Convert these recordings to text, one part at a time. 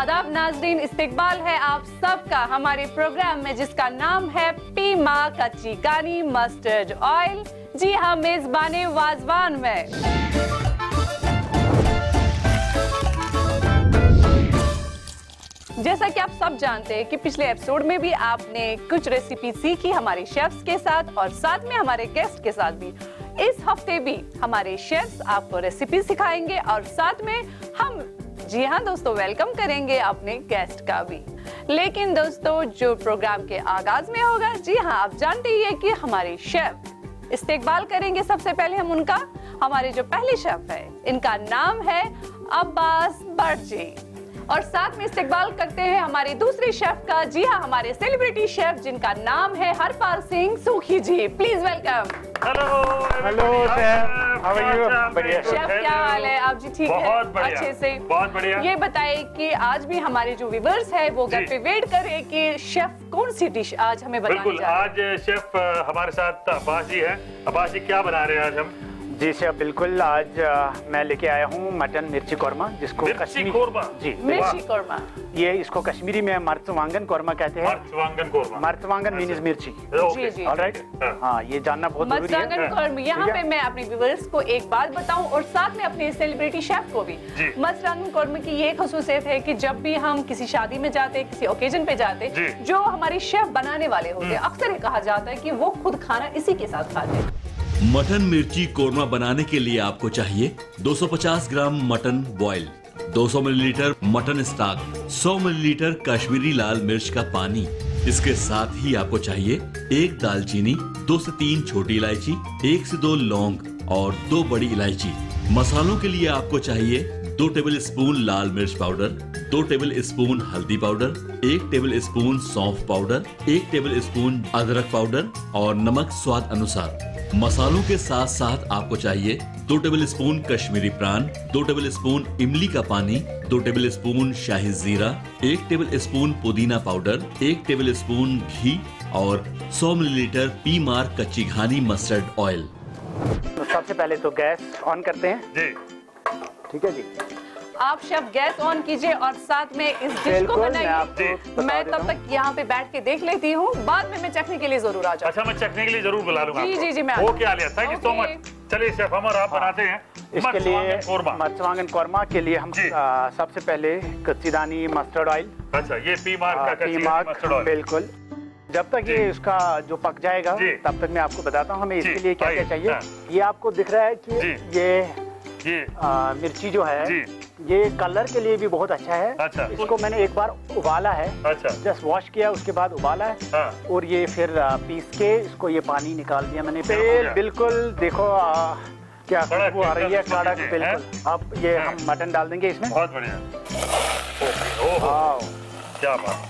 आदाब नाज़रीन, इस्तकबाल है आप सबका हमारे प्रोग्राम में जिसका नाम है पीमा कच्ची घानी मस्टर्ड ऑयल। जी हाँ, मेजबाने वाजवान में जैसा कि आप सब जानते हैं कि पिछले एपिसोड में भी आपने कुछ रेसिपी सीखी हमारे शेफ्स के साथ और साथ में हमारे गेस्ट के साथ भी। इस हफ्ते भी हमारे शेफ्स आपको रेसिपी सिखाएंगे और साथ में हम जी हाँ दोस्तों वेलकम करेंगे अपने गेस्ट का भी। लेकिन दोस्तों जो प्रोग्राम के आगाज में होगा, जी हाँ आप जानते ही है कि हमारे शेफ इस्तेकबाल करेंगे। सबसे पहले हम उनका, हमारे जो पहले शेफ है इनका नाम है अब्बास भट्ट जी, और साथ में इस्तेकबाल करते हैं हमारे दूसरे शेफ का। जी हाँ, हमारे सेलिब्रिटी शेफ जिनका नाम है Harpal Singh Sokhi ji. Please welcome. Hello hello chef, how are you? बढ़िया शेफ, क्या हाल है? आप जी ठीक है? बहुत बढ़िया, अच्छे से, बहुत बढ़िया। ये बताइए कि आज भी हमारे जो व्यूअर्स है वो घर पे वेट कर रहे हैं कि शेफ कौन सी डिश आज हमें बनानी बिल्कुल, आज शेफ हमारे साथ अब्बास जी हैं। अब्बास जी क्या बना रहे हैं आज हम? जी शेफ बिल्कुल, आज मैं लेके आया हूँ मटन मिर्ची कौरमा, जिसको मिर्ची कौरमा। जी मिर्ची कौरमा, ये इसको कश्मीरी में मर्चवांगन कौरमा कहते हैं। मर्चवांगन कौरमा, मर्चवांगन मीन्स मिर्ची। जी जी, ऑलराइट। हाँ, ये जानना बहुत जरूरी है। मर्चवांगन कौरमा, यहाँ पे मैं अपने व्यूअर्स को एक बात बताऊं और साथ में अपने सेलिब्रिटी शेफ को भी। मर्चवांगन कौरमा की ये खसूसियत है कि जब भी हम किसी शादी में जाते, किसी ओकेजन पे जाते, जो हमारे शेफ बनाने वाले होते हैं, अक्सर ये कहा जाता है कि वो खुद खाना इसी के साथ खाते हैं। मटन मिर्ची कोरमा बनाने के लिए आपको चाहिए 250 gram mutton boil, 200 millilitre mutton stock, 100 millilitre Kashmiri लाल मिर्च का पानी। इसके साथ ही आपको चाहिए 1 दालचीनी, 2 से 3 छोटी इलायची, 1 से 2 लौंग और 2 बड़ी इलायची। मसालों के लिए आपको चाहिए 2 टेबल स्पून लाल मिर्च पाउडर, 2 टेबल स्पून हल्दी पाउडर, 1 टेबल स्पून सौंफ पाउडर, 1 टेबल स्पून अदरक पाउडर और नमक स्वाद अनुसार। मसालों के साथ साथ आपको चाहिए 2 टेबल स्पून कश्मीरी प्रान, 2 टेबल स्पून इमली का पानी, 2 टेबल स्पून शाही जीरा, 1 टेबल स्पून पुदीना पाउडर, 1 टेबल स्पून घी और 100 मिलीलीटर पीमार कच्ची घानी मस्टर्ड ऑयल। तो सबसे पहले तो गैस ऑन करते हैं जी। ठीक है जी, आप शेफ गैस ऑन कीजिए और साथ में इस डिश को बनाइए। मैं तब तक यहाँ पे बैठ के देख लेती हूँ, बाद में मैं चखने के लिए जरूर आ जाऊँ। अच्छा, मैं चखने के लिए जरूर बुला लूंगा। जी जी जी, मैं वो क्या लिया। Thank you so much. चलिए शेफ, हम और आप बनाते हैं इसके लिए मर्चवांगन कौरमा के लिए हम सबसे पहले कच्ची दानी मस्टर्ड ऑयल। अच्छा, ये पीमार का कच्ची मस्टर्ड ऑयल। बिल्कुल, जब तक ये उसका जो पक जाएगा तब तक मैं आपको बताता हूँ हमें इसके लिए क्या क्या चाहिए। ये आपको दिख रहा है कि ये मिर्ची जो है ये कलर के लिए भी बहुत अच्छा है। अच्छा। इसको मैंने एक बार उबाला है। अच्छा। जस्ट वॉश किया, उसके बाद उबाला है। और ये फिर पीस के इसको ये पानी निकाल दिया मैंने। तेल बिल्कुल देखो क्या खुशबू आ रही है, कड़क बिल्कुल। अब ये हम मटन डाल देंगे इसमें। बहुत बढ़िया, क्या बात।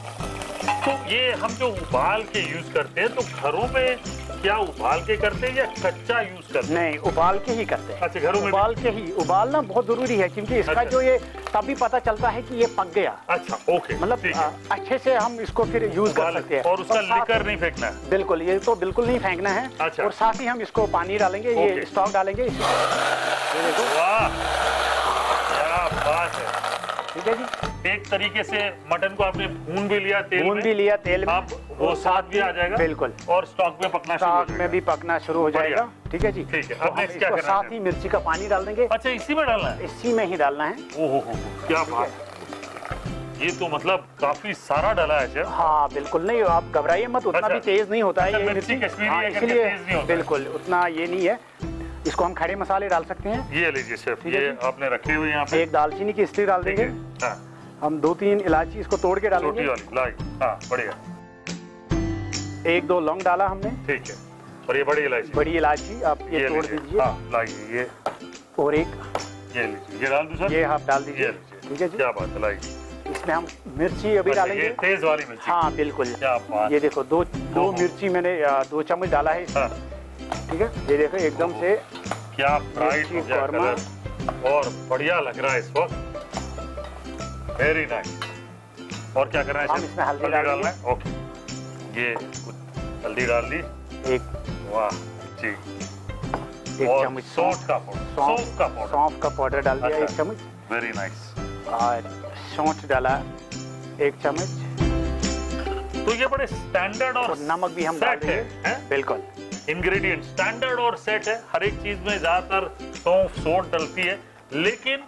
तो ये हम जो उबाल के यूज करते हैं, तो घरों में क्या उबाल के करते हैं या कच्चा यूज करते हैं? नहीं, उबाल के ही करते हैं। अच्छा, घरों में उबाल के ही। उबालना बहुत जरूरी है क्योंकि इसका जो ये तभी पता चलता है कि ये पक गया। अच्छा, ओके, मतलब अच्छे से हम इसको फिर यूज कर सकते हैं। और उसका लिकर नहीं फेंकना है। बिल्कुल, ये तो बिल्कुल नहीं फेंकना है। अच्छा। और साथ ही हम इसको पानी डालेंगे, ये स्टॉक डालेंगे। ये देखो, वाह क्या बात है। ठीक है जी, एक तरीके से मटन को आपने भून भी लिया, तेल में, अब वो साथ भी आ जाएगा। बिल्कुल, और स्टॉक में पकना शुरू हो जाएगा। में भी पकना शुरू हो जाएगा। ठीक है जी, ठीक है। अब नेक्स्ट क्या करना है? साथ ही मिर्ची का पानी डाल देंगे। अच्छा, इसी में डालना है? इसी में ही डालना है। ओहो, क्या बात। ये तो मतलब काफी सारा डाला है शेफ। हाँ बिल्कुल, नहीं आप घबराइए मत, उतना भी तेज नहीं होता है ये मिर्ची कश्मीरी, इसलिए बिल्कुल उतना ये नहीं है। इसको हम खड़े मसाले डाल सकते हैं। ये लीजिए शेफ, ये आपने रखे हुए यहाँ पे। एक दालचीनी की स्टिक डाल देंगे। हम 2-3 इलायची इसको तोड़ के डालेंगे। बढ़िया। 1-2 लौंग डाला हमने। ठीक है। और ये बड़ी इलायची आप ये तोड़ दीजिए। लाइए ये। और एक ये लीजिए, ये डाल दूं सर? ये आप डाल दीजिए। ठीक है जी, क्या बात है। लाइए, इसमें हम मिर्ची अभी डालेंगे, तेज वाली मिर्ची। हाँ बिल्कुल, क्या बात। ये देखो दो मिर्ची मैंने 2 चम्मच डाला है इसमें। ठीक है, ये देखो एकदम से क्या ब्राइट हो गया कलर और बढ़िया लग रहा है इस वक्त। Very nice. और क्या करना है? इसमें हल्दी डालना है। ओके, ये हल्दी डाल दी। एक, वाह जी, 1 चम्मच सौंफ का पाउडर डाल दिया। 1 चम्मच। Very nice. और सौंठ डाला 1 चम्मच। तो ये बड़े स्टैंडर्ड और नमक भी हम डाल देंगे। बिल्कुल इंग्रेडिएंट स्टैंडर्ड और सेट है। हर एक चीज में ज्यादातर सौंफ सोंठ डलती है, लेकिन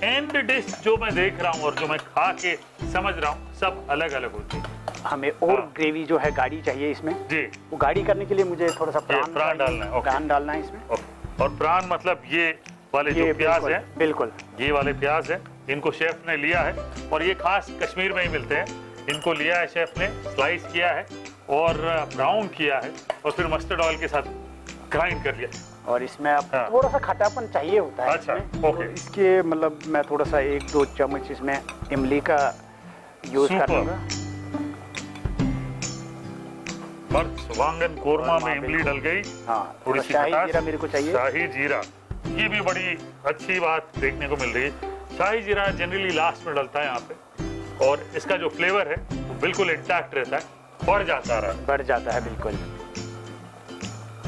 एंड डिश जो मैं देख रहा हूँ और जो मैं खा के समझ रहा हूँ सब अलग अलग होती है। हमें और ग्रेवी जो है गाढ़ी चाहिए इसमें जी। वो गाढ़ी करने के लिए मुझे थोड़ा सा प्राण डालना है। प्राण डालना है इसमें। और प्राण मतलब ये वाले जो प्याज है, बिल्कुल ये वाले प्याज है, इनको शेफ ने लिया है और ये खास कश्मीर में ही मिलते हैं। इनको लिया है शेफ ने, स्लाइस किया है और ब्राउन किया है और फिर मस्टर्ड ऑयल के साथ ग्राइंड कर लिया। और इसमें आप थोड़ा सा खट्टापन चाहिए होता है। अच्छा, ओके। तो इसके मतलब मैं थोड़ा सा 1-2 चम्मच इसमें इमली का यूज कर लूंगा। मर्च कोरमा में इमली डल गई। हाँ, थोड़ी सी शाही जीरा मेरे को चाहिए। शाही जीरा, ये भी बड़ी अच्छी बात देखने को मिल रही है। शाही जीरा जनरली लास्ट में डलता है यहाँ पे और इसका जो फ्लेवर है वो बिल्कुल इंटैक्ट रहता है, बढ़ जाता है बिल्कुल।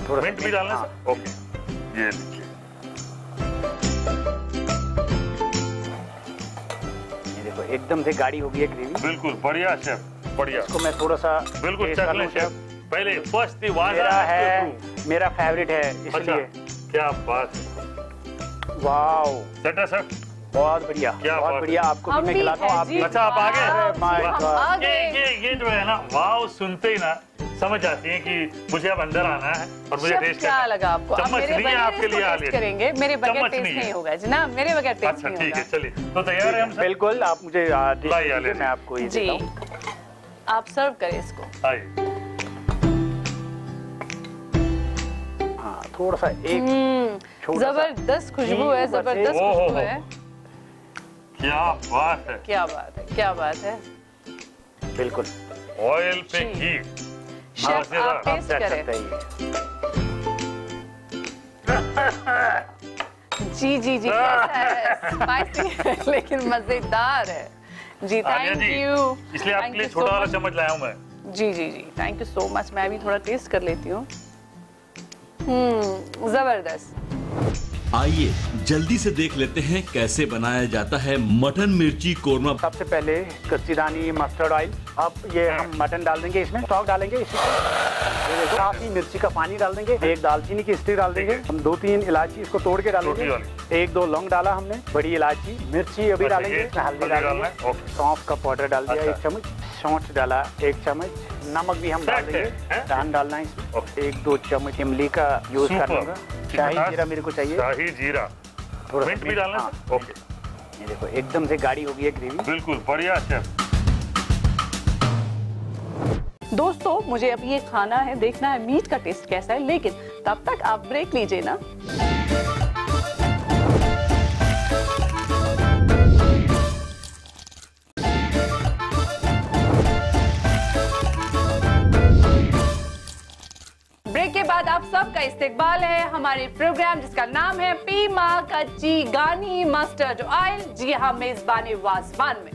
थोड़ा मिंट भी डालना है। ओके, ये देखो एकदम से गाढ़ी हो गई है ग्रेवी। बिल्कुल बढ़िया शेफ, बढ़िया। इसको मैं थोड़ा सा बिल्कुल चख लें शेफ। पहले फर्स्ट मेरा फेवरेट है इसलिए। अच्छा, क्या बात। वाओ, सर बहुत बढ़िया, बहुत बढ़िया। आपको भी मैं खिलाता हूँ। आप अच्छा, आप आ गए। ये जो है ना, वाओ सुनते ही ना समझ आती है कि मुझे अब अंदर आना है और मुझे टेस्ट क्या लगा आपको? चम्मच नहीं है आपके लिए आ करेंगे। मेरे बगैर टेस्ट नहीं होगा जनाब, मेरे बगैर टेस्ट नहीं होगा। अच्छा ठीक है, चलिए तो तैयार है हम। बिल्कुल, आप मुझे मैं आपको ये देता हूँ। आप सर्व करें इसको। हाँ, थोड़ा सा एक जबरदस्त खुशबू है, जबरदस्त खुशबू है। क्या बात है, क्या बात है, क्या बात है। बिल्कुल ऑयल पे घी। शेफ आप टेस्ट करें। जी जी जी, कैसा है? स्पाइसी है लेकिन मजेदार है जी। Thank you. इसलिए आपके लिए छोटा वाला चम्मच लाया हूं मैं। जी जी जी, थैंक यू सो मच। मैं भी थोड़ा टेस्ट कर लेती हूँ। जबरदस्त। आइए जल्दी से देख लेते हैं कैसे बनाया जाता है मटन मिर्ची कोरमा। सबसे पहले कच्ची दानी मस्टर्ड ऑयल। अब ये हम मटन डाल देंगे, इसमें स्टॉक डालेंगे, इसी काफी मिर्ची का पानी डाल देंगे, 1 दालचीनी की स्टिक डाल देंगे, हम 2-3 इलायची इसको तोड़ के डालेंगे, 1-2 लौंग डाला हमने, बड़ी इलायची, मिर्ची अभी डालेंगे, हल्दी डालेंगे, सौंफ का पाउडर डाल दिया 1 चम्मच, सौंठ डाला 1 चम्मच, नमक भी हम डाल देंगे, धान डालना है इसमें, 1-2 चम्मच इमली का यूज कर लूंगा। शाही जीरा मेरे को चाहिए। शाही जीरा थोड़ा मिंट भी डालना है। ओके, ये देखो एकदम से गाढ़ी हो गई है ग्रेवी। बिल्कुल बढ़िया शेफ। दोस्तों मुझे अब ये खाना है, देखना है मीट का टेस्ट कैसा है, लेकिन तब तक आप ब्रेक लीजिए ना। ब्रेक के बाद आप सबका इस्तेकबाल है हमारे प्रोग्राम जिसका नाम है पीमा कच्ची गानी मस्टर्ड ऑयल। जी हाँ, मेजबानी वाजवान में।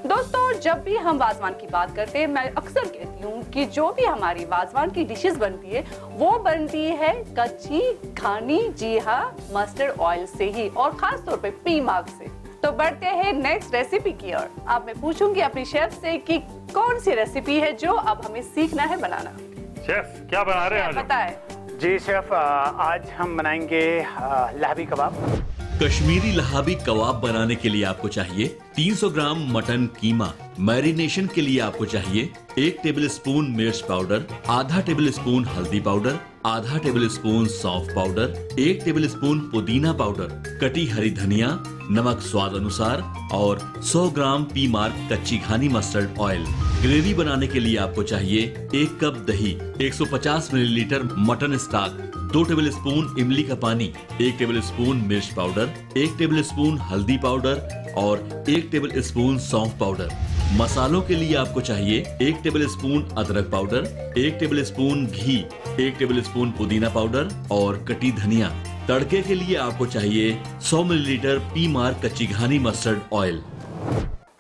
दोस्तों जब भी हम वाजवान की बात करते हैं, मैं अक्सर कहती हूँ कि जो भी हमारी वाजवान की डिशेस बनती है वो बनती है कच्ची घानी, जी हाँ, मस्टर्ड ऑयल से ही, और खास तौर पे पीमा से। तो बढ़ते हैं नेक्स्ट रेसिपी की ओर। अब मैं पूछूंगी अपनी शेफ से कि कौन सी रेसिपी है जो अब हमें सीखना है बनाना। शेफ क्या बना रहे हैं? पता है जी शेफ, आज हम बनाएंगे लहाबी कबाब। कश्मीरी लहाबी कबाब बनाने के लिए आपको चाहिए 300 ग्राम मटन कीमा। मैरिनेशन के लिए आपको चाहिए 1 टेबलस्पून मिर्च पाउडर, आधा टेबलस्पून हल्दी पाउडर, आधा टेबलस्पून सौंफ पाउडर, 1 टेबलस्पून पुदीना पाउडर, कटी हरी धनिया, नमक स्वाद अनुसार और 100 ग्राम पी मार्क कच्ची घानी मस्टर्ड ऑयल। ग्रेवी बनाने के लिए आपको चाहिए 1 कप दही, 150 मिलीलीटर मटन स्टॉक, 2 टेबलस्पून इमली का पानी, 1 टेबलस्पून मिर्च पाउडर, 1 टेबलस्पून हल्दी पाउडर और 1 टेबलस्पून सौंफ पाउडर। मसालों के लिए आपको चाहिए 1 टेबलस्पून अदरक पाउडर, 1 टेबलस्पून घी, 1 टेबलस्पून पुदीना पाउडर और कटी धनिया। तड़के के लिए आपको चाहिए 100 मिलीलीटर पी मार्क कच्ची घानी मस्टर्ड ऑयल।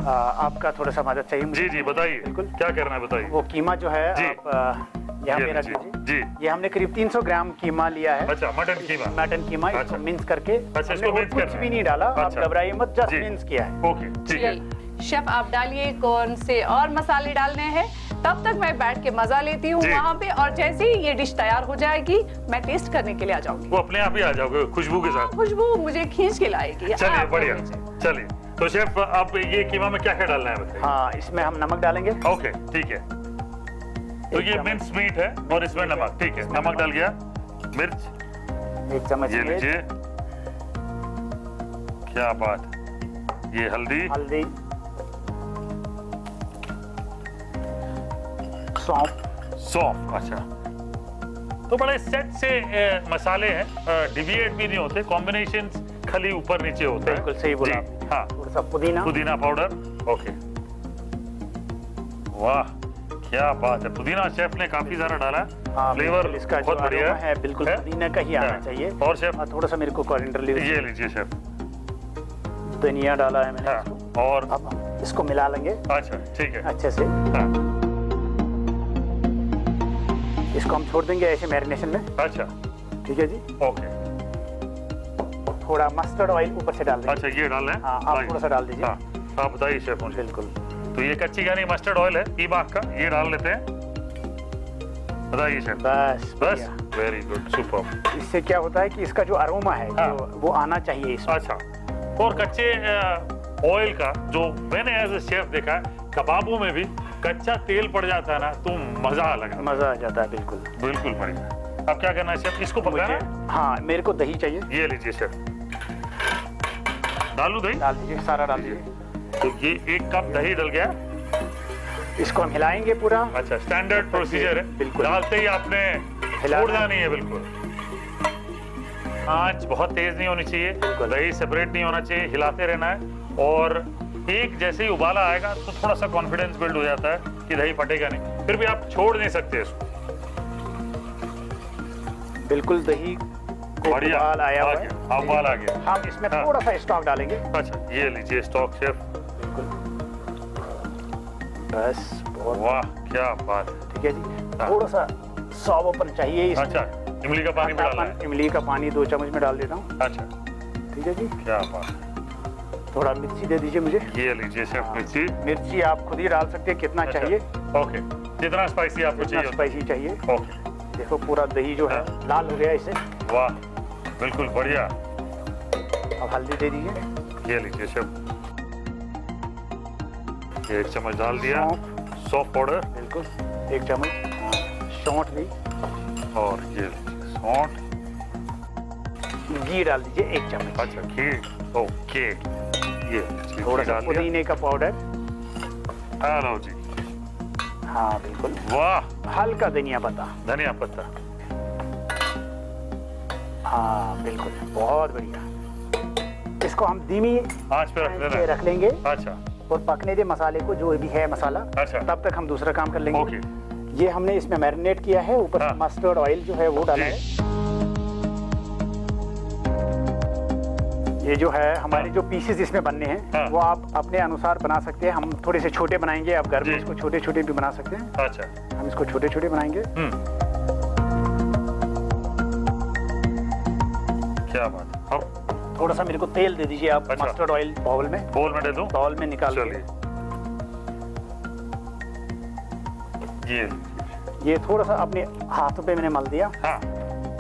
आपका थोड़ा सा मदद चाहिए मुझे। जी जी बताइए, बिल्कुल क्या करना है बताइए। वो कीमा जो है आप यहाँ पे रख दीजिए। जी, ये हमने करीब 300 ग्राम कीमा लिया है। अच्छा, मटन कीमा। मटन कीमा, इसको मिन्स करके। अच्छा, इसको मिन्स कुछ भी नहीं डाला, आप घबराइए मत, जस्ट मिन्स किया है। ओके ठीक है। शेफ आप डालिए कौन से और मसाले डालने हैं, तब तक मैं बैठ के मजा लेती हूँ वहाँ पे, और जैसे ही ये डिश तैयार हो जाएगी मैं टेस्ट करने के लिए आ जाऊंगी। वो अपने आप ही आ जाओगे खुशबू के साथ। खुशबू मुझे खींच के लाएगी। चलिए बढ़िया, चलिए। तो शेफ अब ये कीमा में क्या क्या डालना है बताइए। हाँ, इसमें हम नमक डालेंगे। ओके ठीक है। तो ये मिन्स मीट है और इसमें नमक, ठीक है, नमक डाल गया। मिर्च 1 चम्मच, ये लीजिए, क्या बात। ये हल्दी, सौंफ, अच्छा। तो बड़े सेट से मसाले हैं, डिविएट भी नहीं होते, कॉम्बिनेशंस खाली ऊपर नीचे होते हैं। बिल्कुल सही बोला। हाँ, थोड़ा सा पुदीना पाउडर। ओके, वाह क्या बात है, पुदीना शेफ ने काफी सारा डाला है। हाँ, फ्लेवर इसका बहुत बढ़िया है, बिल्कुल पुदीना का ही आना चाहिए। और शेफ थोड़ा सा मेरे को कोरिएंडर लीजिए। ये लीजिए शेफ, धनिया डाला है मैंने। हाँ, और अब इसको मिला लेंगे। अच्छा ठीक है, अच्छे से। हाँ। इसको हम छोड़ देंगे ऐसे मैरिनेशन में। अच्छा ठीक है जी। ओके, थोड़ा मस्टर्ड ऑयल ऊपर से डाल देंगे। अच्छा ये डालना है। हाँ, आप थोड़ा सा डाल दीजिए। हाँ, आप बताइए शेफ मुझे। बिल्कुल। तो ये कच्ची घनी मस्टर्ड ऑयल है कीमा का, ये डाल लेते हैं, बताइए शेफ। बस वेरी गुड, सुपर। इससे क्या होता है कि इसका जो अरोमा है, हाँ, वो आना चाहिए इसमें। अच्छा, और कच्चे ऑयल का जो मैंने एज ए शेफ देखा है, कबाबों में भी कच्चा तेल पड़ जाता है ना तो मजा आ जाता है। बिल्कुल बिल्कुल बढ़िया। अब क्या करना है शेफ, इसको पकाना? हाँ, मेरे को दही चाहिए। ये लीजिए शेफ, डालू दही? डाल दीजिए, सारा डाल दीजिए। तो ये 1 कप दही डल गया, इसको हम हिलाएंगे पूरा। अच्छा, स्टैंडर्ड प्रोसीजर है, बिल्कुल। डालते ही आपने छोड़ना नहीं है, बिल्कुल। आंच बहुत तेज नहीं होनी चाहिए, दही सेपरेट नहीं होना चाहिए, हिलाते रहना है। और एक जैसे ही उबाला आएगा तो थोड़ा सा कॉन्फिडेंस बिल्ड हो जाता है कि दही फटेगा नहीं, फिर भी आप छोड़ नहीं सकते इसको। बिल्कुल, दही बढ़िया, उबाल आया हुआ है। उबाल आ गया। हम इसमें थोड़ा सा स्टॉक डालेंगे। अच्छा, ये लीजिए स्टॉक शेफ। बस, वाह क्या बात। ठीक है जी। थोड़ा सा सौंफपन चाहिए इसमें। अच्छा, इमली का पानी भी डालना है? इमली का पानी 2 चम्मच में डाल देता हूँ। अच्छा ठीक है जी। क्या बात। थोड़ा मिर्ची दे दीजिए मुझे। ये लीजिए शेफ, मिर्ची आप खुद ही डाल सकते हैं कितना चाहिए। ओके, जितना स्पाइसी आपको चाहिए। स्पाइसी चाहिए। ओके, देखो पूरा दही जो है लाल हो गया इसे। वाह बिल्कुल बढ़िया। अब हल्दी दे दीजिए। ये लीजिए शेफ, 1 चम्मच डाल दिया। सौंफ पाउडर बिल्कुल 1 चम्मच, सौंठ भी, और ये सौंठ। घी डाल दीजिए 1 चम्मच। अच्छा घी, ओके। ये थोड़ा सा पुदीने का पाउडर। हेलो जी, हाँ बिल्कुल। वाह, हल्का धनिया पत्ता। धनिया पत्ता, हाँ बिल्कुल, बहुत बढ़िया। इसको हम धीमी आंच पे रख लेंगे। अच्छा, और पकने दे मसाले को, जो भी है मसाला। अच्छा, तब तक हम दूसरा काम कर लेंगे। ओके। ये हमने इसमें मैरिनेट किया है, ऊपर मस्टर्ड ऑयल जो है वो डाला है। ये जो है हमारे जो पीसेस इसमें बनने हैं, वो आप अपने अनुसार बना सकते हैं। हम थोड़े से छोटे बनाएंगे, आप घर में इसको छोटे छोटे भी बना सकते हैं। अच्छा, हम इसको छोटे छोटे बनाएंगे। क्या बात। अब थोड़ा सा मेरे को तेल दे दीजिए आप। अच्छा। मस्टर्ड ऑयल बाउल में दे दूं? बाउल में निकाल चलिए। ये थोड़ा सा अपने हाथों पे मैंने मल दिया। हाँ।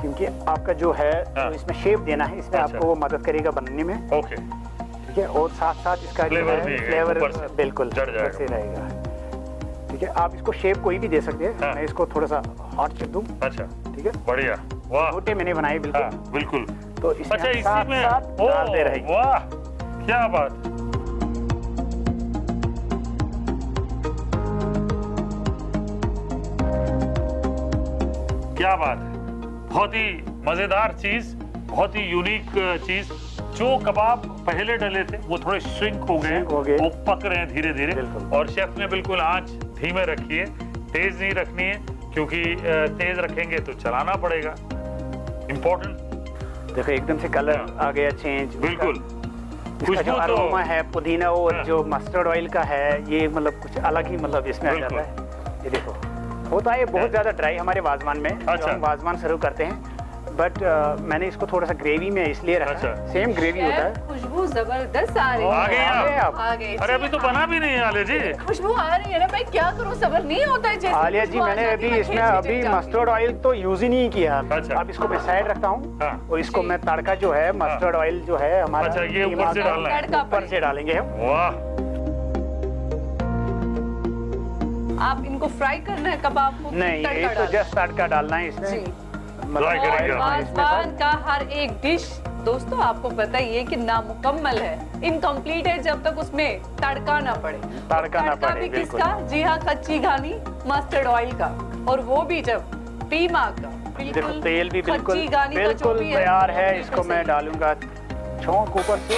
क्योंकि आपका जो है तो इसमें शेप देना है, इसमें आपको वो मदद करेगा बनने में। ओके, ठीक है। और साथ साथ इसका फ्लेवर बिल्कुल से रहेगा। ठीक है, आप इसको शेप कोई भी दे सकते हैं। मैं इसको थोड़ा सा हॉट शेप दूं। अच्छा ठीक है, बढ़िया। वाह, छोटे मैंने बनाए बिल्कुल। बिल्कुल। तो अच्छा, इसी में डालते रहेंगे। वाह क्या बात। क्या बात है, बहुत ही मजेदार चीज, बहुत ही यूनिक चीज। जो कबाब पहले डले थे वो थोड़े श्रिंक हो गए, वो पक रहे हैं धीरे धीरे। और शेफ ने बिल्कुल आंच धीमे रखी है, तेज नहीं रखनी है, क्योंकि तेज रखेंगे तो चलाना पड़ेगा। इम्पोर्टेंट। देखो एकदम से कलर आ गया चेंज। बिल्कुल, इसका जो अरोमा है पुदीना और जो मस्टर्ड ऑयल का है, ये मतलब कुछ अलग ही मतलब इसमें आ जाता है। ये देखो होता है बहुत ज्यादा ड्राई हमारे वाजवान में। अच्छा। हम वाजवान सर्व करते हैं बट मैंने इसको थोड़ा सा ग्रेवी में इसलिए रखा। अच्छा। सेम ग्रेवी होता है। खुशबू जबरदस्त आ रही है। आ गए। अरे अभी तो बना भी नहीं है आलिया जी। खुशबू आ रही है ना भाई, क्या करूँ, सब्र नहीं होता है। आलिया जी मैंने इसमें अभी मस्टर्ड ऑयल तो यूज ही नहीं किया। अच्छा। अब इसको मैं साइड रखता हूँ और इसको मैं तड़का जो है मस्टर्ड ऑयल जो है हमारा, अच्छा ये ऊपर से डालना है, ऊपर से डालेंगे हम। वाह। आप इनको फ्राई करना है कबाब को? नहीं, ये तो जस्ट तड़का डालना है इसमें। वाज़वान का हर एक डिश दोस्तों आपको पता ही है कि नामुकम्मल है, इनकम्प्लीट है जब तक उसमें तड़का ना पड़े। तड़का भी किसका? जी हाँ, कच्ची घानी मस्टर्ड ऑयल का, और वो भी जब पीमा का। देखो तेल भी बिल्कुल तैयार है। इसको मैं डालूंगा छौंक ऊपर से।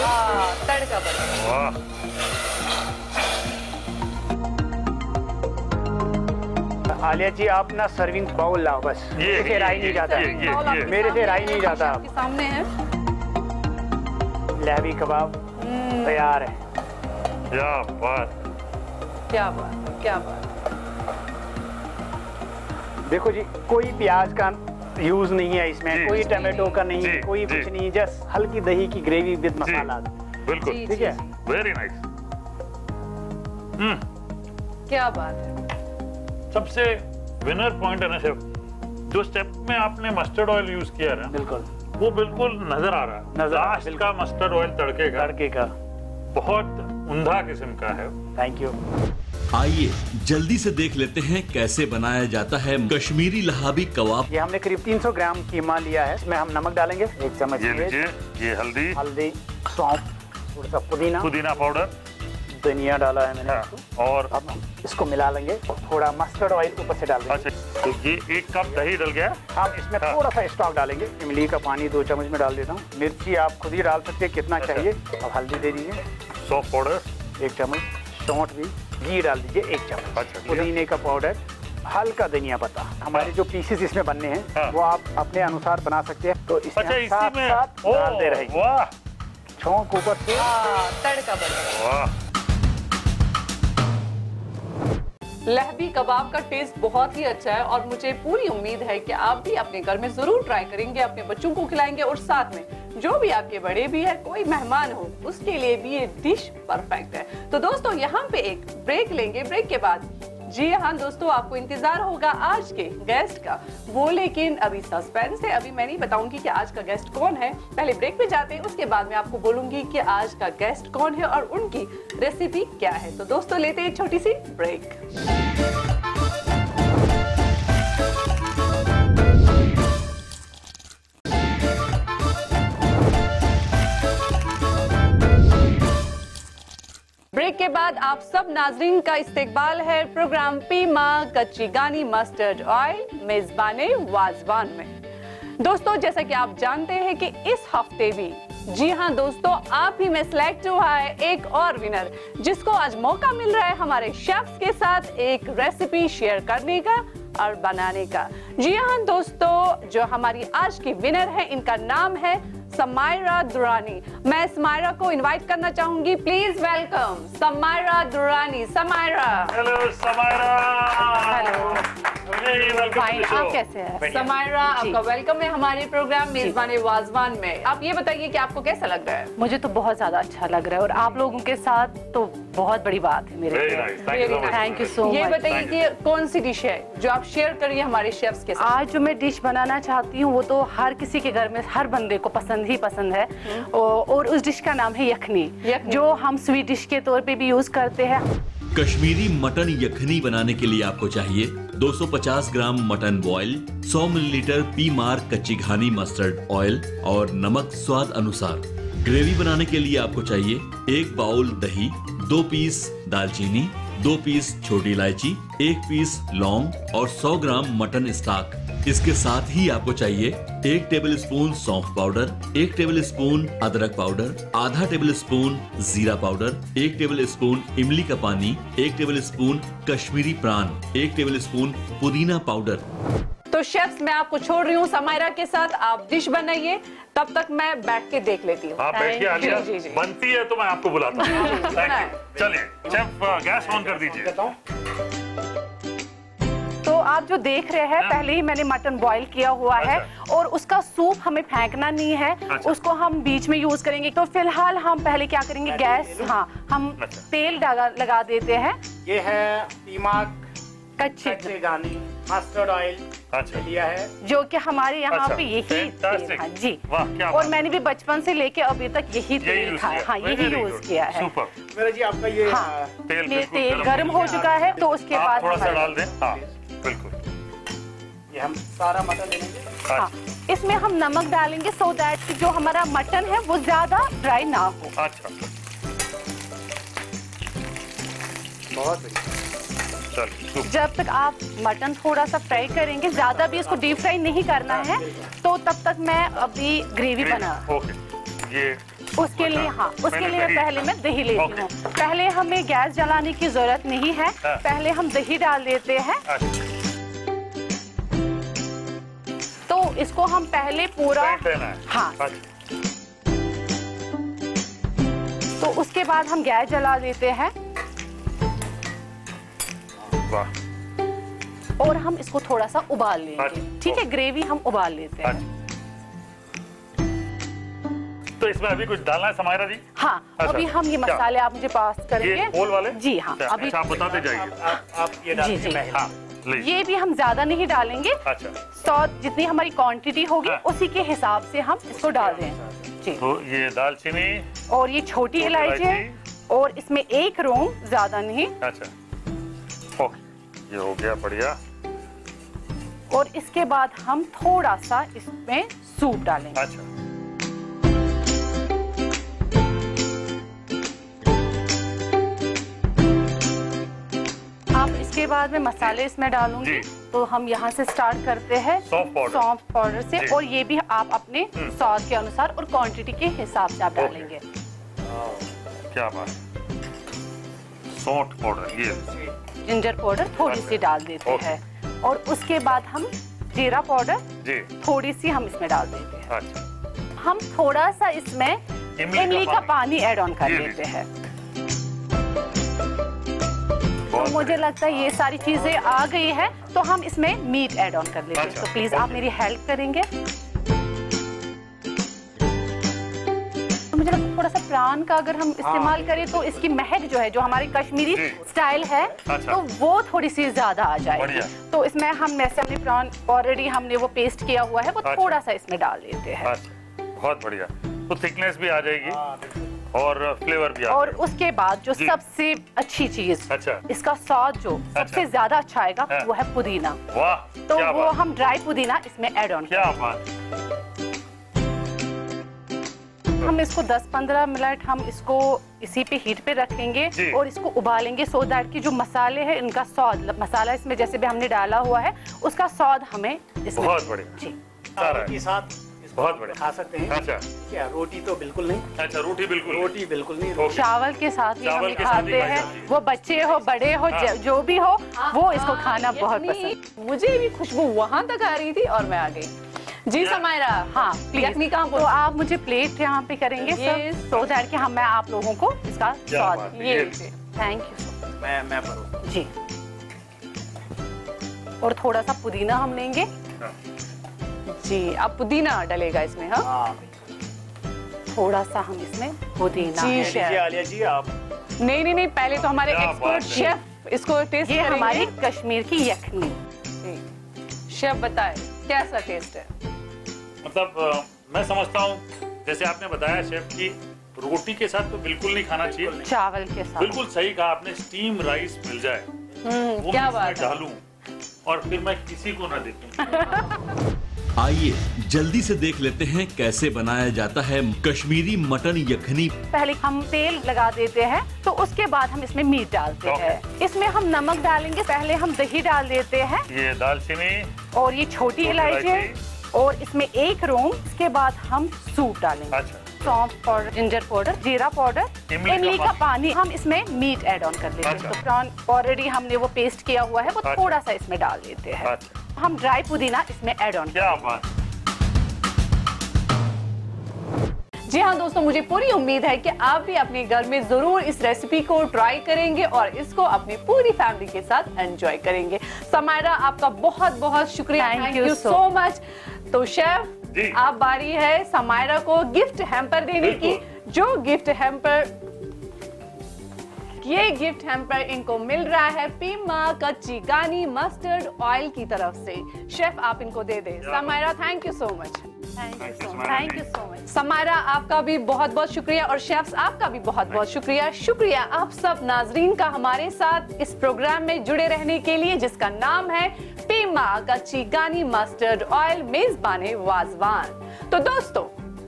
तड़का बना। आलिया जी आप ना सर्विंग बाउल लाओ बस। मेरे से राई नहीं जाता, मेरे से राई नहीं जाता। आपके सामने है लहवी कबाब तैयार है। क्या बात, क्या बात, क्या बात। देखो जी, कोई प्याज का यूज नहीं है इसमें, कोई टमाटो का नहीं, कोई कुछ नहीं, जस्ट हल्की दही की ग्रेवी विद मसाला। बिल्कुल ठीक है, वेरी नाइस। क्या बात है। सबसे विनर पॉइंट है ना शेफ, जो स्टेप में आपने मस्टर्ड ऑयल यूज किया है, बिल्कुल वो बिल्कुल नजर आ रहा है। लास्ट का मस्टर्ड ऑयल तड़के का बहुत उम्दा किस्म का है। Thank you. आइए जल्दी से देख लेते हैं कैसे बनाया जाता है कश्मीरी लहाबी कबाब। ये हमने करीब 300 ग्राम कीमा लिया है। इसमें हम नमक डालेंगे 1 चम्मच। ये लीजिए, ये हल्दी, सौंफ, थोड़ा सा पुदीना पाउडर, धनिया डाला है मैंने। और अब इसको मिला लेंगे और थोड़ा मस्टर्ड ऑयल ऊपर से डाल देंगे। अच्छा, तो ये 1 कप दही डल गया। हम इसमें थोड़ा सा स्टॉक डालेंगे। इमली का पानी 2 चम्मच में डाल देता हूँ। मिर्ची आप खुद ही डाल सकते हैं कितना चाहिए। अब हल्दी दे दीजिए, सौंफ पाउडर 1 चम्मच, सौंठ भी, घी डाल दीजिए 1 चम्मच। अच्छा, पुदीने का पाउडर, हल्का धनिया पत्ता। हमारे जो पीसेस इसमें बनने हैं वो आप अपने अनुसार बना सकते हैं। तो इसमें साथ डालते रहेंगे। छौंक ऊपर से, तड़का बना। लहबी कबाब का टेस्ट बहुत ही अच्छा है और मुझे पूरी उम्मीद है कि आप भी अपने घर में जरूर ट्राई करेंगे, अपने बच्चों को खिलाएंगे और साथ में जो भी आपके बड़े भी है, कोई मेहमान हो, उसके लिए भी ये डिश परफेक्ट है। तो दोस्तों यहाँ पे एक ब्रेक लेंगे। ब्रेक के बाद जी हाँ दोस्तों, आपको इंतजार होगा आज के गेस्ट का, वो लेकिन अभी सस्पेंस है। अभी मैं नहीं बताऊंगी कि आज का गेस्ट कौन है। पहले ब्रेक पे जाते हैं, उसके बाद मैं आपको बोलूंगी कि आज का गेस्ट कौन है और उनकी रेसिपी क्या है। तो दोस्तों लेते हैं छोटी सी ब्रेक। ब्रेक के बाद आप सब नाजरीन का इस्तकबाल है प्रोग्राम पीमा कच्ची घानी मस्टर्ड ऑयल मेजबाने वाज़वान में। दोस्तों जैसा कि आप जानते हैं कि इस हफ्ते भी, जी हाँ दोस्तों, आप ही में सिलेक्ट हुआ है एक और विनर, जिसको आज मौका मिल रहा है हमारे शेफ्स के साथ एक रेसिपी शेयर करने का और बनाने का। जी हाँ दोस्तों, जो हमारी आज की विनर है, इनका नाम है समायरा दुरानी। मैं समायरा को इनवाइट करना चाहूंगी। Please welcome Samaira Durrani. Samaira. Hello Samaira. Hello. Fine, आप कैसे हैं? समायरा, आपका वेलकम है हमारे प्रोग्राम मेजबाने वाज़वान में। आप ये बताइए कि आपको कैसा लग रहा है? मुझे तो बहुत ज्यादा अच्छा लग रहा है और आप लोगों के साथ तो बहुत बड़ी बात है मेरे लिए। Thank you so much. ये बताइए कि कौन सी डिश है जो आप शेयर करिए हमारे शेफ्स के साथ? आज जो मैं डिश बनाना चाहती हूँ वो तो हर किसी के घर में, हर बंदे को पसंद ही पसंद है और उस डिश का नाम है यखनी, जो हम स्वीट डिश के तौर पे भी यूज करते हैं। कश्मीरी मटन यखनी बनाने के लिए आपको चाहिए 250 ग्राम मटन बॉयल, 100 मिलीलीटर पीमार कच्ची घानी मस्टर्ड ऑयल और नमक स्वाद अनुसार। ग्रेवी बनाने के लिए आपको चाहिए 1 बाउल दही, 2 पीस दालचीनी, 2 पीस छोटी इलायची, 1 पीस लौंग और 100 ग्राम मटन स्टॉक। इसके साथ ही आपको चाहिए 1 टेबलस्पून सौंफ पाउडर, 1 टेबलस्पून अदरक पाउडर, आधा टेबलस्पून जीरा पाउडर, 1 टेबलस्पून इमली का पानी, 1 टेबलस्पून कश्मीरी प्रान, 1 टेबलस्पून पुदीना पाउडर। तो शेफ्स मैं आपको छोड़ रही हूँ समायरा के साथ, आप डिश बनाइए, तब तक मैं बैठ के देख लेती हूँ। आप बैठ के आलिया, बनती है तो मैं आपको बुलाता हूँ। चलिए शेफ गैस ऑन कर दीजिए। तो आप जो देख रहे हैं, पहले ही मैंने मटन बॉईल किया हुआ है और उसका सूप हमें फेंकना नहीं है, उसको हम बीच में यूज करेंगे। तो फिलहाल हम पहले क्या करेंगे, गैस, हाँ, हम तेल लगा देते हैं। ये है पीमाक कच्चे गानी मस्टर्ड ऑयल लिया है, जो कि हमारे यहाँ पे यही तेल है जी। और मैंने भी बचपन से लेके अभी तक यही तेल खाया, हाँ यही यूज किया है। मेरा जी आपका ये तेल गर्म हो चुका है, तो उसके बाद थोड़ा सा डाल दें। हाँ, बिल्कुल। ये हम सारा मटन लेंगे। हाँ, इसमें हम नमक डालेंगे सो दैट जो हमारा मटन है वो ज्यादा ड्राई ना हो। अच्छा, बहुत बढ़िया। जब तक आप मटन थोड़ा सा फ्राई करेंगे, ज्यादा भी इसको डीप फ्राई नहीं करना है, तो तब तक मैं अभी ग्रेवी बना ये उसके लिए, हाँ उसके लिए पहले मैं दही लेती हूँ। पहले हमें गैस जलाने की जरूरत नहीं है, पहले हम दही डाल देते हैं। तो इसको हम पहले पूरा, हाँ, तो उसके बाद हम गैस जला देते हैं और हम इसको थोड़ा सा उबाल लेंगे। ठीक है, ग्रेवी हम उबाल लेते हैं। तो इसमें अभी कुछ डालना है समायरा जी? हाँ, अभी हम ये मसाले आप मुझे पास करेंगे। ये वाले? जी हाँ, अभी आप बताते जाइए। आप ये डाल दीजिए। हाँ, ये भी हम ज्यादा नहीं डालेंगे। अच्छा, तो जितनी हमारी क्वांटिटी होगी उसी के हिसाब से हम इसको डाल दें जी। तो ये दालचीनी और ये छोटी इलायची है, और इसमें एक लौंग, ज्यादा नहीं। अच्छा, ये हो गया बढ़िया। और इसके बाद हम थोड़ा सा इसमें सूप डालेंगे। अच्छा, आप इसके बाद में मसाले इसमें डालूंगी। तो हम यहाँ से स्टार्ट करते हैं सौंफ पाउडर से, और ये भी आप अपने स्वाद के अनुसार और क्वांटिटी के हिसाब से आप डालेंगे। क्या बात, सौंठ पाउडर, ये जिंजर पाउडर थोड़ी सी डाल देते हैं, और उसके बाद हम जीरा पाउडर थोड़ी सी हम इसमें डाल देते हैं। अच्छा, हम थोड़ा सा इसमें इमली का पानी ऐड ऑन कर देते हैं। तो मुझे लगता है ये सारी चीजें आ गई है, तो हम इसमें मीट ऐड ऑन कर लेते हैं। तो प्लीज आप मेरी हेल्प करेंगे। मुझे लगता है थोड़ा सा प्राण का अगर हम इस्तेमाल करें तो इसकी महक जो है, जो हमारी कश्मीरी स्टाइल है, तो वो थोड़ी सी ज्यादा आ जाएगी। तो इसमें हम वैसे अपने प्राण ऑलरेडी हमने वो पेस्ट किया हुआ है, वो थोड़ा सा इसमें डाल देते हैं। बहुत बढ़िया, तो थिकनेस भी आ जाएगी और फ्लेवर भी आ और उसके बाद जो सबसे अच्छी चीज, इसका स्वाद जो सबसे ज्यादा अच्छा आएगा, वो है पुदीना। वाह, तो वो हम ड्राई पुदीना इसमें ऐड ऑन करेंगे। हम इसको 10-15 मिनट हम इसको इसी पे हीट पे रखेंगे और इसको उबालेंगे, सो दैट कि जो मसाले हैं इनका स्वाद, मसाला इसमें जैसे भी हमने डाला हुआ है उसका स्वाद हमें इसमें। बहुत बढ़िया जी, रोटी साथ बहुत बढ़िया खा सकते हैं। अच्छा, क्या रोटी तो बिल्कुल नहीं। अच्छा, रोटी बिल्कुल नहीं। चावल के साथ ही हम खाते हैं, वो बच्चे हो बड़े हो जो भी हो, वो इसको खाना बहुत पसंद। मुझे भी खुशबू वहाँ तक आ रही थी और मैं आ गई जी। समायरा, हाँ प्लीज, तो आप मुझे प्लेट यहाँ पे करेंगे सो दैट कि मैं आप लोगों को इसका स्वाद। ये थैंक यू। मैं परोस जी। और थोड़ा सा पुदीना हम लेंगे जी। अब पुदीना डलेगा इसमें? हाँ, थोड़ा सा हम इसमें पुदीना। जी आलिया जी, आप नहीं, पहले तो हमारे एक्सपर्ट शेफ इसको टेस्ट करेंगे। हमारी कश्मीर की यखनी। शेफ बताए कैसा टेस्ट है? मतलब मैं समझता हूँ, जैसे आपने बताया शेफ, की रोटी के साथ तो बिल्कुल नहीं खाना चाहिए, चावल के साथ। बिल्कुल सही कहा आपने। स्टीम राइस मिल जाए, वो क्या मैं डालूं और फिर मैं किसी को ना देखूं। आइए जल्दी से देख लेते हैं कैसे बनाया जाता है कश्मीरी मटन यखनी। पहले हम तेल लगा देते हैं, तो उसके बाद हम इसमें मीट डालते हैं। इसमें हम नमक डालेंगे, पहले हम दही डाल देते हैं, ये दालचीनी और ये छोटी इलायची, और इसमें एक लौंग। इसके बाद हम सूप डालेंगे। अच्छा, सौंफ पाउडर, जिंजर पाउडर, जीरा पाउडर, इमली का पानी। हम इसमें मीट ऐड ऑन कर देते हैं। तो प्रॉन ऑलरेडी हमने वो पेस्ट किया हुआ है, वो थोड़ा सा इसमें डाल देते हैं। हम ड्राई पुदीना इसमें ऐड ऑन। क्या बात। जी हाँ दोस्तों, मुझे पूरी उम्मीद है कि आप भी अपने घर में जरूर इस रेसिपी को ट्राई करेंगे और इसको अपनी पूरी फैमिली के साथ एंजॉय करेंगे। समायरा, आपका बहुत बहुत शुक्रिया, थैंक यू सो मच। तो शेफ, आप बारी है समायरा को गिफ्ट हैम्पर देने की। जो गिफ्ट हैम्पर, ये गिफ्ट हैम्पर इनको मिल रहा है पीमा कच्ची गानी मस्टर्ड ऑयल की तरफ से। शेफ, आप इनको दे दें। Samaira, thank you so much. Thank you so much. Samaira, आपका भी बहुत बहुत शुक्रिया और शेफ्स आपका भी बहुत बहुत शुक्रिया। शुक्रिया आप सब नाजरीन का हमारे साथ इस प्रोग्राम में जुड़े रहने के लिए, जिसका नाम है पीमा कच्ची गानी मस्टर्ड ऑयल मेजबाने वाजवान। तो दोस्तों,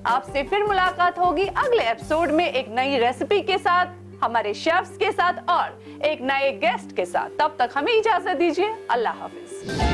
आपसे फिर मुलाकात होगी अगले एपिसोड में एक नई रेसिपी के साथ, हमारे शेफ्स के साथ और एक नए गेस्ट के साथ। तब तक हमें इजाजत दीजिए। अल्लाह हाफिज।